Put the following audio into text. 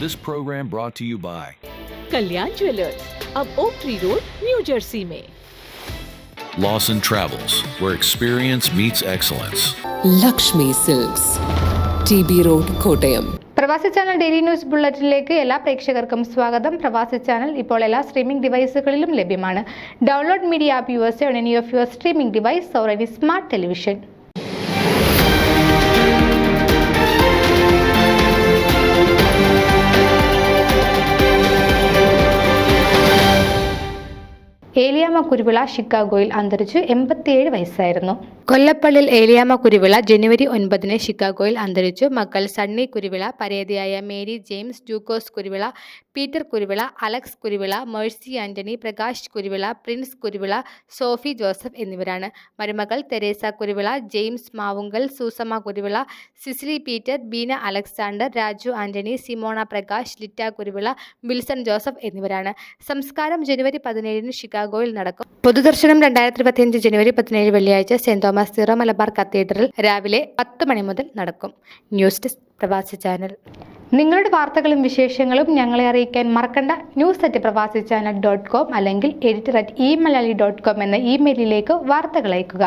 This program brought to you by Kalyan Jewellers, अब Oak Tree Road, New Jersey में। Lawson Travels, where experience meets excellence. Lakshmi Silks, TB road, Kottayam. Pravasi channel daily news ബുള്ളറ്റിനിലേക്ക് എല്ലാ പ്രേക്ഷകർക്കും സ്വാഗതം. പ്രവാസി channel ഇപ്പോൾ എല്ലാ streaming ഡിവൈസുകളിലും ലഭ്യമാണ്. Download media app use on any of your streaming device or any smart television. Eliyamma Kuruvila ഷിക്കാഗോയിൽ അന്തരിച്ചു. 87 വയസ്സായിരുന്നു. കൊല്ലപ്പള്ളിയിൽ ഏലിയാമ്മ കുരുവിള ജനുവരി 9 ഷിക്കാഗോയിൽ അന്തരിച്ചു. മക്കൾ സണ്ണി കുരുവിള, പരേതയായ മേരി ജെയിംസ്, ജൂക്കോസ് കുരുവിള, പീറ്റർ കുരുവിള, അലക്സ് കുരുവിള, മേഴ്സി ആന്റണി, പ്രകാശ് കുരുവിള, പ്രിൻസ് കുരുവിള, സോഫി ജോസഫ് എന്നിവരാണ്. മരുമകൾ തെരേസ കുരുവിള, ജെയിംസ് മാവുങ്കൽ, സൂസമ്മ കുരുവിള, സിസിലി പീറ്റർ, ബീന അലക്സാണ്ടർ, രാജു ആന്റണി, സിമോണ പ്രകാശ്, ലിറ്റ കുരുവിള, വിൽസൺ ജോസഫ് എന്നിവരാണ്. സംസ്കാരം ജനുവരി 17 ഷിക്കാഗോയിൽ നടക്കും. പൊതുദർശനം 2025 ജനുവരി 17 വെള്ളിയാഴ്ച saint Thomas Syro Malabar cathedral രാവിലെ 10 മണി മുതൽ നടക്കും. ന്യൂസ് ഡെസ്ക് പ്രവാസി ചാനൽ. നിങ്ങളുടെ വാർത്തകളും വിശേഷങ്ങളും ഞങ്ങളെ അറിയിക്കാൻ മറക്കണ്ട. news@pravasichannel.com അല്ലെങ്കിൽ editor@eMalayali.com എന്ന ഇമെയിലിലേക്ക് വാർത്തകൾ അയക്കുക.